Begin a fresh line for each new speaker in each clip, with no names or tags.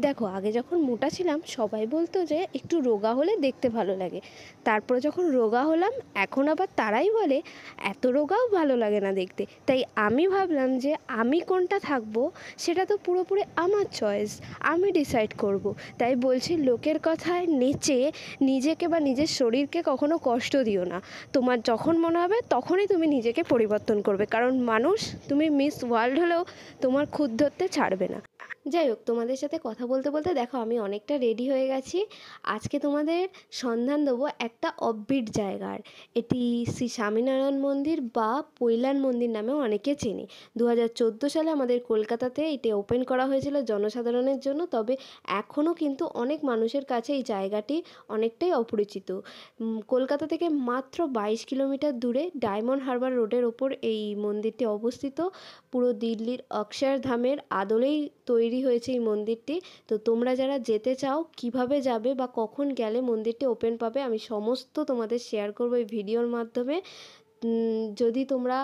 দেখো, আগে যখন মোটা ছিলাম সবাই বলতো যে একটু রোগা হলে দেখতে ভালো লাগে। তারপরে যখন রোগা হলাম এখন আবার তারাই বলে এত রোগাও ভালো লাগে না দেখতে। তাই আমি ভাবলাম যে আমি কোনটা থাকবো সেটা তো পুরোপুরি আমার চয়েস, আমি ডিসাইড করব। তাই বলছি, লোকের কথায় নেচে নিজেকে বা নিজের শরীরকে কখনো কষ্ট দিও না। তোমার যখন মনে হবে তখনই তুমি নিজেকে পরিবর্তন করবে, কারণ মানুষ, তুমি মিস ওয়ার্ল্ড হলেও তোমার খুঁত ধরতে ছাড়বে না। যাই হোক, তোমাদের সাথে কথা বলতে বলতে দেখো আমি অনেকটা রেডি হয়ে গেছি। আজকে তোমাদের সন্ধান দেবো একটা অফবিট জায়গার। এটি শ্রী স্বামীনারায়ণ মন্দির বা পৈলান মন্দির নামেও অনেকে চেনে। 2014 সালে আমাদের কলকাতাতে এটি ওপেন করা হয়েছিল জনসাধারণের জন্য। তবে এখনও কিন্তু অনেক মানুষের কাছে এই জায়গাটি অনেকটাই অপরিচিত। কলকাতা থেকে মাত্র 22 কিলোমিটার দূরে ডায়মন্ড হারবার রোডের ওপর এই মন্দিরটি অবস্থিত। পুরো দিল্লির অক্ষরধামের আদলেই তৈরি হয়েছে এই মন্দিরটি। তো তোমরা যারা যেতে চাও, কিভাবে যাবে বা কখন গেলে মন্দিরটি ওপেন পাবে, আমি সমস্ত তোমাদের শেয়ার করবো এই ভিডিওর মাধ্যমে। যদি তোমরা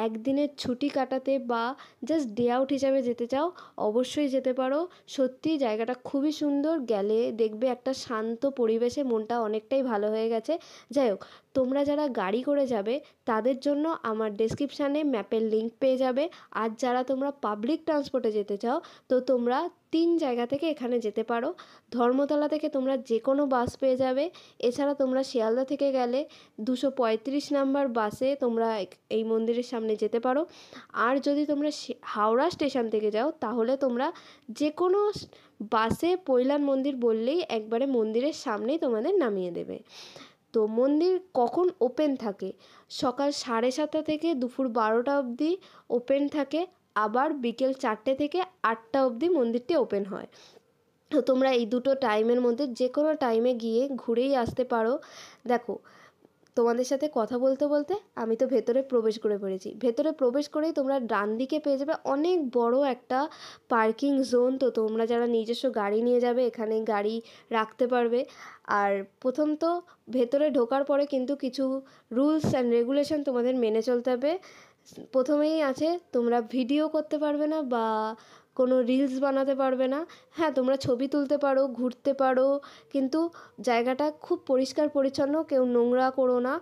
একদিনের ছুটি কাটাতে বা জাস্ট ডে আউট হিসাবে যেতে চাও, অবশ্যই যেতে পারো। সত্যি জায়গাটা খুবই সুন্দর, গেলে দেখবে একটা শান্ত পরিবেশে মনটা অনেকটাই ভালো হয়ে গেছে। যাই হোক, তোমরা যারা গাড়ি করে যাবে তাদের জন্য আমার ডেসক্রিপশানে ম্যাপের লিঙ্ক পেয়ে যাবে। আর যারা তোমরা পাবলিক ট্রান্সপোর্টে যেতে চাও, তো তোমরা 3 জায়গা থেকে এখানে যেতে পারো। ধর্মতলা থেকে তোমরা যে কোনো বাস পেয়ে যাবে। এছাড়া তোমরা শিয়ালদা থেকে গেলে 235 নাম্বার বাসে তোমরা এই মন্দিরের সামনে যেতে পারো। আর যদি তোমরা হাওড়া স্টেশন থেকে যাও, তাহলে তোমরা যে কোনো বাসে পৈলান মন্দির বললেই একবারে মন্দিরের সামনেই তোমাদের নামিয়ে দেবে। তো মন্দির কখন ওপেন থাকে? সকাল 7:30 থেকে দুপুর 12টা অবধি ওপেন থাকে। আবার বিকেল 4টে থেকে 8টা অবধি মন্দিরটি ওপেন হয়। তো তোমরা এই দুটো টাইমের মধ্যে যে কোনো টাইমে গিয়ে ঘুরেই আসতে পারো। দেখো, তোমাদের সাথে কথা বলতে বলতে আমি তো ভেতরে প্রবেশ করে পড়েছি। ভেতরে প্রবেশ করেই তোমরা ডান দিকে পেয়ে যাবে অনেক বড় একটা পার্কিং জোন। তো তোমরা যারা নিজস্ব গাড়ি নিয়ে যাবে এখানে গাড়ি রাখতে পারবে। আর প্রথম তো ভেতরে ঢোকার পরে কিন্তু কিছু রুলস অ্যান্ড রেগুলেশন তোমাদের মেনে চলতে হবে। প্রথমেই আছে, তোমরা ভিডিও করতে পারবে না বা কোনো রিলস বানাতে পারবে না। হ্যাঁ, তোমরা ছবি তুলতে পারো, ঘুরতে পারো, কিন্তু জায়গাটা খুব পরিষ্কার পরিচ্ছন্ন, কেউ নোংরা করো না।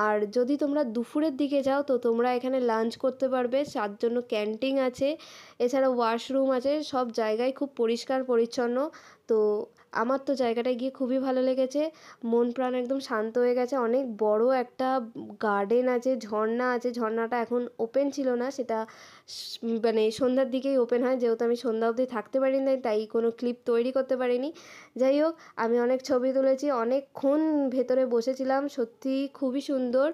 আর যদি তোমরা দুপুরের দিকে যাও, তো তোমরা এখানে লাঞ্চ করতে পারবে, তার জন্য ক্যান্টিন আছে, এছাড়া ওয়াশরুম আছে, সব জায়গায় খুব পরিষ্কার পরিচ্ছন্ন। তো আমার তো জায়গাটায় গিয়ে খুবই ভালো লেগেছে, মন প্রাণ একদম শান্ত হয়ে গেছে। অনেক বড় একটা গার্ডেন আছে, ঝর্ণা আছে। ঝর্ণাটা এখন ওপেন ছিল না, সেটা মানে সন্ধ্যার দিকেই ওপেন হয়। যেহেতু আমি সন্ধ্যা অবধি থাকতে পারিনি, তাই কোনো ক্লিপ তৈরি করতে পারিনি। যাই হোক, আমি অনেক ছবি তুলেছি, অনেকক্ষণ ভেতরে বসেছিলাম, সত্যি খুবই সুন্দর।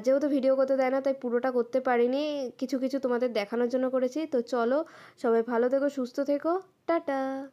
যেহেতু ভিডিও করতে দেয় না, তাই পুরোটা করতে পারিনি, কিছু কিছু তোমাদের দেখানোর জন্য করেছি। তো চলো, সবাই ভালো থেকো, সুস্থ থেকো, টাটা।